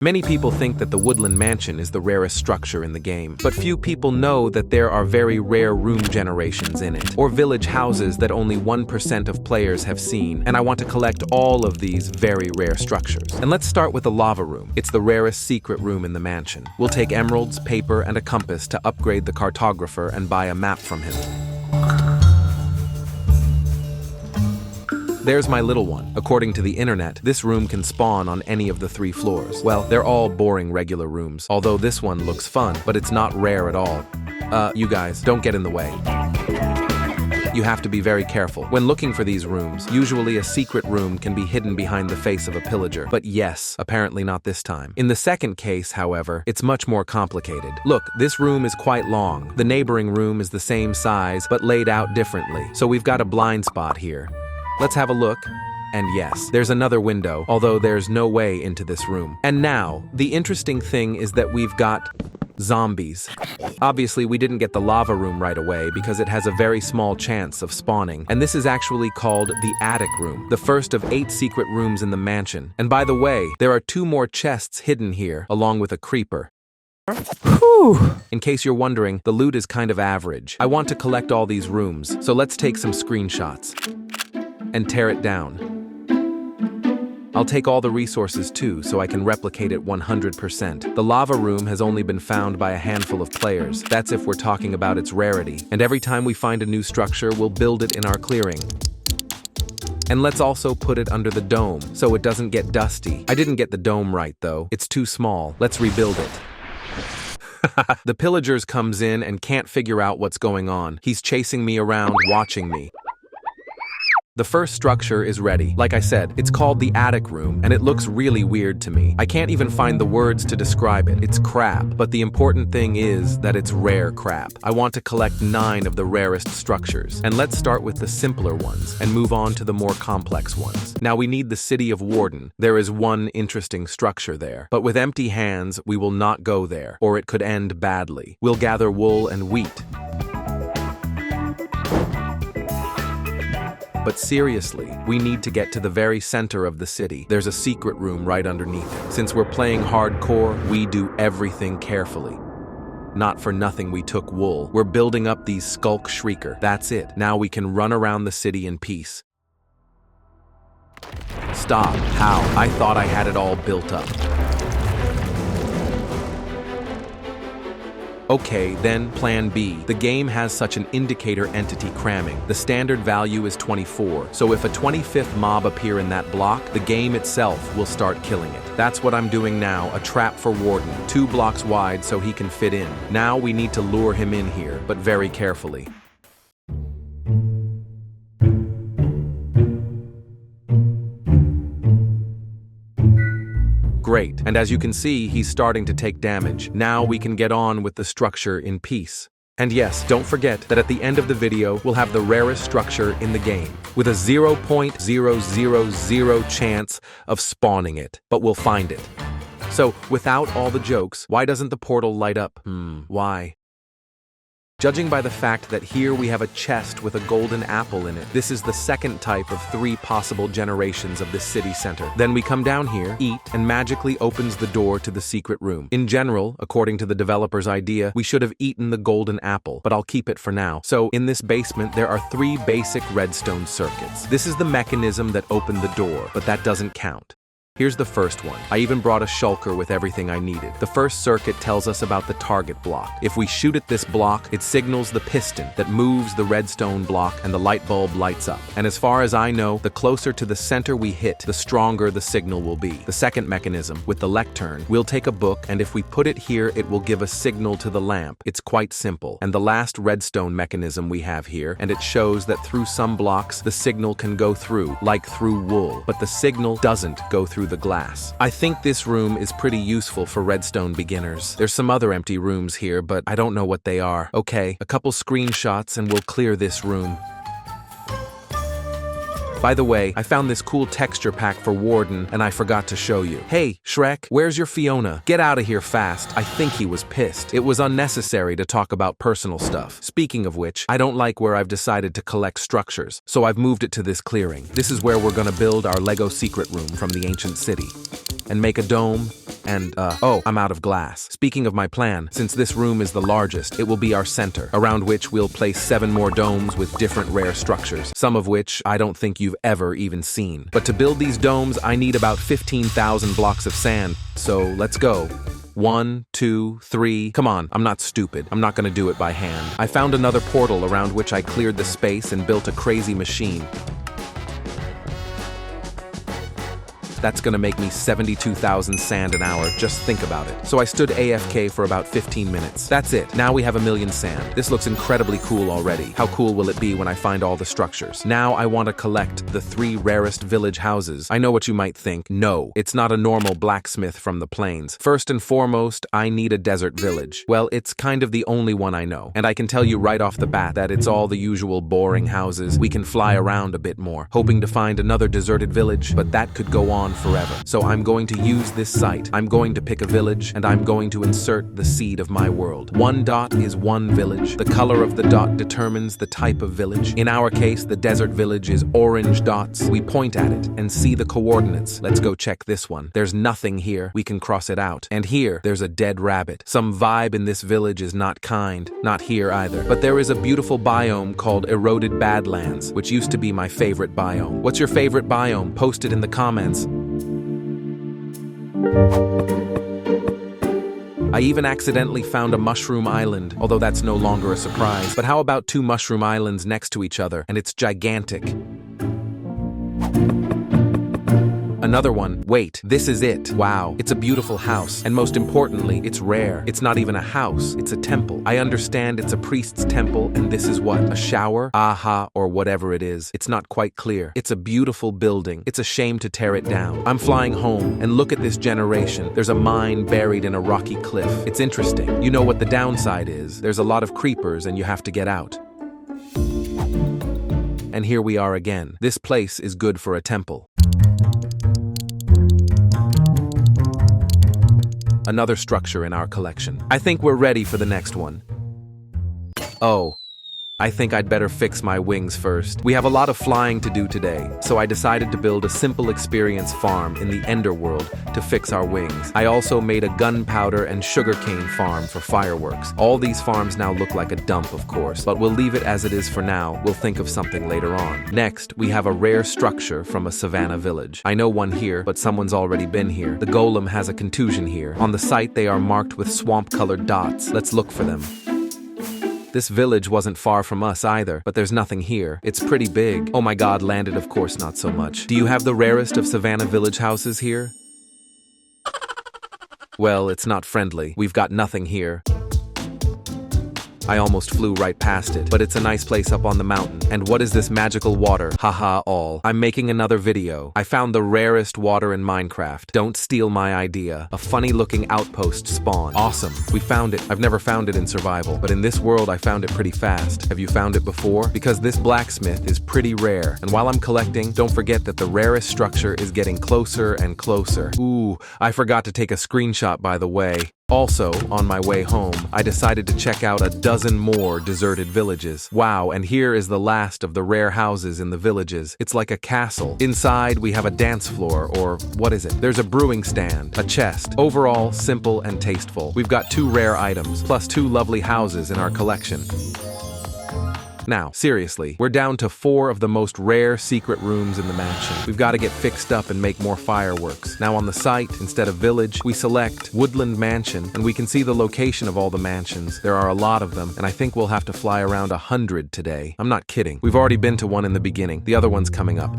Many people think that the Woodland Mansion is the rarest structure in the game, but few people know that there are very rare room generations in it, or village houses that only 1% of players have seen, and I want to collect all of these very rare structures. And let's start with the lava room. It's the rarest secret room in the mansion. We'll take emeralds, paper, and a compass to upgrade the cartographer and buy a map from him. There's my little one. According to the internet, this room can spawn on any of the 3 floors. Well, they're all boring regular rooms, although this one looks fun, but it's not rare at all. You guys, don't get in the way. You have to be very careful. When looking for these rooms, usually a secret room can be hidden behind the face of a pillager. But yes, apparently not this time. In the second case, however, it's much more complicated. Look, this room is quite long. The neighboring room is the same size, but laid out differently. So we've got a blind spot here. Let's have a look. And yes, there's another window, although there's no way into this room. And now, the interesting thing is that we've got zombies. Obviously, we didn't get the lava room right away because it has a very small chance of spawning. And this is actually called the attic room, the first of 8 secret rooms in the mansion. And by the way, there are 2 more chests hidden here, along with a creeper. Whew. In case you're wondering, the loot is kind of average. I want to collect all these rooms, so let's take some screenshots and tear it down. I'll take all the resources too, so I can replicate it 100%. The lava room has only been found by a handful of players. That's if we're talking about its rarity. And every time we find a new structure, we'll build it in our clearing. And let's also put it under the dome, so it doesn't get dusty. I didn't get the dome right though. It's too small. Let's rebuild it. The pillagers comes in and can't figure out what's going on. He's chasing me around, watching me. The first structure is ready. Like I said, it's called the attic room, and it looks really weird to me. I can't even find the words to describe it. It's crap, but the important thing is that it's rare crap. I want to collect 9 of the rarest structures, and let's start with the simpler ones and move on to the more complex ones. Now we need the city of Warden. There is one interesting structure there, but with empty hands, we will not go there, or it could end badly. We'll gather wool and wheat. But seriously, we need to get to the very center of the city. There's a secret room right underneath it. Since we're playing hardcore, we do everything carefully. Not for nothing we took wool. We're building up these skulk shrieker. That's it. Now we can run around the city in peace. Stop. How? I thought I had it all built up. Okay, then plan B. The game has such an indicator entity cramming. The standard value is 24, so if a 25th mob appear in that block, the game itself will start killing it. That's what I'm doing now, a trap for Warden, 2 blocks wide so he can fit in. Now we need to lure him in here, but very carefully. Great, and as you can see, he's starting to take damage. Now we can get on with the structure in peace. And yes, don't forget that at the end of the video, we'll have the rarest structure in the game, with a 0.000 chance of spawning it, but we'll find it. So, without all the jokes, why doesn't the portal light up? Why? Judging by the fact that here we have a chest with a golden apple in it, this is the second type of 3 possible generations of this city center. Then we come down here, eat, and magically opens the door to the secret room. In general, according to the developer's idea, we should have eaten the golden apple, but I'll keep it for now. So, in this basement, there are 3 basic redstone circuits. This is the mechanism that opened the door, but that doesn't count. Here's the first one. I even brought a shulker with everything I needed. The first circuit tells us about the target block. If we shoot at this block, it signals the piston that moves the redstone block and the light bulb lights up. And as far as I know, the closer to the center we hit, the stronger the signal will be. The second mechanism, with the lectern, we'll take a book, and if we put it here, it will give a signal to the lamp. It's quite simple. And the last redstone mechanism we have here, and it shows that through some blocks, the signal can go through, like through wool, but the signal doesn't go through the glass. I think this room is pretty useful for redstone beginners. There's some other empty rooms here, but I don't know what they are. Okay, a couple screenshots and we'll clear this room. By the way, I found this cool texture pack for Warden, and I forgot to show you. Hey, Shrek, where's your Fiona? Get out of here fast. I think he was pissed. It was unnecessary to talk about personal stuff. Speaking of which, I don't like where I've decided to collect structures, so I've moved it to this clearing. This is where we're gonna build our Lego secret room from the ancient city. And make a dome, And, oh, I'm out of glass. Speaking of my plan, since this room is the largest, it will be our center, around which we'll place 7 more domes with different rare structures, some of which I don't think you've ever even seen. But to build these domes, I need about 15,000 blocks of sand, so let's go. 1, 2, 3. Come on, I'm not stupid. I'm not gonna do it by hand. I found another portal around which I cleared the space and built a crazy machine. That's gonna make me 72,000 sand an hour, just think about it. So I stood AFK for about 15 minutes. That's it, now we have 1,000,000 sand. This looks incredibly cool already. How cool will it be when I find all the structures? Now I want to collect the 3 rarest village houses. I know what you might think. No, it's not a normal blacksmith from the plains. First and foremost, I need a desert village. Well, it's kind of the only one I know. And I can tell you right off the bat that it's all the usual boring houses. We can fly around a bit more, hoping to find another deserted village, but that could go on forever. So I'm going to use this site. I'm going to pick a village, and I'm going to insert the seed of my world. 1 dot is 1 village. The color of the dot determines the type of village. In our case, the desert village is orange dots. We point at it and see the coordinates. Let's go check this one. There's nothing here. We can cross it out. And here, there's a dead rabbit. Some vibe in this village is not kind. Not here either. But there is a beautiful biome called Eroded Badlands, which used to be my favorite biome. What's your favorite biome? Post it in the comments. I even accidentally found a mushroom island, although that's no longer a surprise. But how about 2 mushroom islands next to each other, and it's gigantic? Another one. Wait, this is it. Wow, it's a beautiful house, and most importantly, it's rare. It's not even a house, it's a temple. I understand it's a priest's temple, and this is what? A shower? Aha, or whatever it is. It's not quite clear. It's a beautiful building. It's a shame to tear it down. I'm flying home, and look at this generation. There's a mine buried in a rocky cliff. It's interesting. You know what the downside is. There's a lot of creepers, and you have to get out. And here we are again. This place is good for a temple. Another structure in our collection. I think we're ready for the next one. Oh, I think I'd better fix my wings first. We have a lot of flying to do today, so I decided to build a simple experience farm in the Enderworld to fix our wings. I also made a gunpowder and sugarcane farm for fireworks. All these farms now look like a dump, of course, but we'll leave it as it is for now. We'll think of something later on. Next, we have a rare structure from a savannah village. I know one here, but someone's already been here. The golem has a contusion here. On the site, they are marked with swamp-colored dots. Let's look for them. This village wasn't far from us either, but there's nothing here. It's pretty big. Oh my god, landed, of course not so much. Do you have the rarest of savannah village houses here? Well, it's not friendly. We've got nothing here. I almost flew right past it, but it's a nice place up on the mountain. And what is this magical water? Haha, all. I'm making another video. I found the rarest water in Minecraft. Don't steal my idea. A funny-looking outpost spawn. Awesome. We found it. I've never found it in survival, but in this world I found it pretty fast. Have you found it before? Because this blacksmith is pretty rare. And while I'm collecting, don't forget that the rarest structure is getting closer and closer. Ooh, I forgot to take a screenshot, by the way. Also, on my way home, I decided to check out a dozen more deserted villages. Wow, and here is the last of the rare houses in the villages. It's like a castle. Inside, we have a dance floor, or what is it? There's a brewing stand, a chest. Overall, simple and tasteful. We've got 2 rare items, plus 2 lovely houses in our collection. Now, seriously, we're down to 4 of the most rare secret rooms in the mansion. We've got to get fixed up and make more fireworks. Now on the site, instead of village, we select Woodland Mansion, and we can see the location of all the mansions. There are a lot of them, and I think we'll have to fly around 100 today. I'm not kidding. We've already been to one in the beginning. The other one's coming up.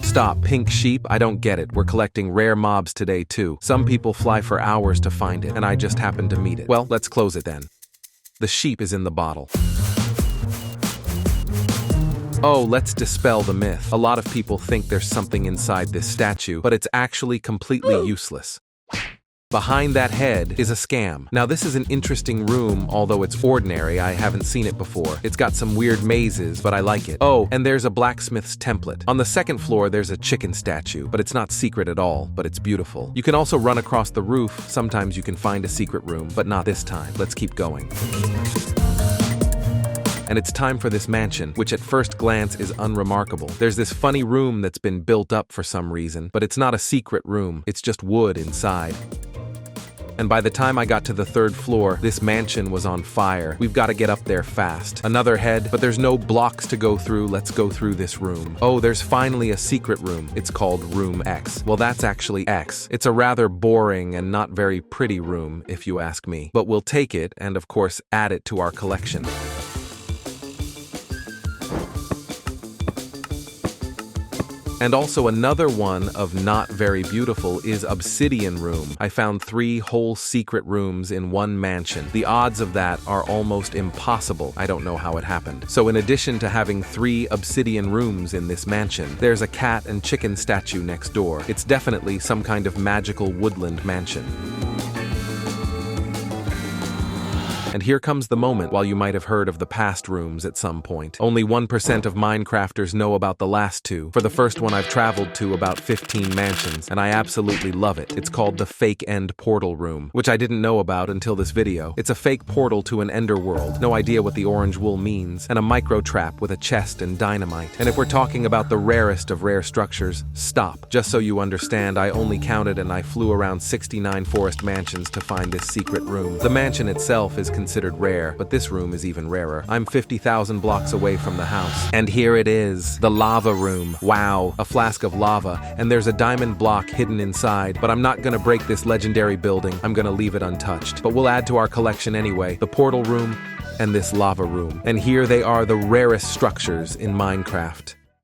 Stop, pink sheep, I don't get it. We're collecting rare mobs today too. Some people fly for hours to find it, and I just happened to meet it. Well, let's close it then. The sheep is in the bottle. Oh, let's dispel the myth. A lot of people think there's something inside this statue, but it's actually completely useless. Behind that head is a scam. Now this is an interesting room, although it's ordinary, I haven't seen it before. It's got some weird mazes, but I like it. Oh, and there's a blacksmith's template. On the second floor there's a chicken statue, but it's not secret at all, but it's beautiful. You can also run across the roof. Sometimes you can find a secret room, but not this time. Let's keep going. And and it's time for this mansion, which at first glance is unremarkable. There's this funny room that's been built up for some reason, but it's not a secret room, it's just wood inside. And by the time I got to the 3rd floor, this mansion was on fire. We've got to get up there fast. Another head, but there's no blocks to go through. Let's go through this room. Oh, there's finally a secret room. It's called Room X. Well, that's actually X. It's a rather boring and not very pretty room, if you ask me. But we'll take it and, of course, add it to our collection. And also another one of not very beautiful is Obsidian Room. I found 3 whole secret rooms in one mansion. The odds of that are almost impossible. I don't know how it happened. So in addition to having 3 obsidian rooms in this mansion, there's a cat and chicken statue next door. It's definitely some kind of magical woodland mansion. And here comes the moment. While you might have heard of the past rooms at some point, only 1% of Minecrafters know about the last 2. For the first one, I've traveled to about 15 mansions, and I absolutely love it. It's called the Fake End Portal Room, which I didn't know about until this video. It's a fake portal to an ender world. No idea what the orange wool means, and a micro trap with a chest and dynamite. And if we're talking about the rarest of rare structures, stop. Just so you understand, I only counted and I flew around 69 forest mansions to find this secret room. The mansion itself is considered rare, but this room is even rarer. I'm 50,000 blocks away from the house. And here it is, the lava room. Wow, a flask of lava, and there's a diamond block hidden inside, but I'm not gonna break this legendary building. I'm gonna leave it untouched. But we'll add to our collection anyway, the portal room and this lava room. And here they are, the rarest structures in Minecraft.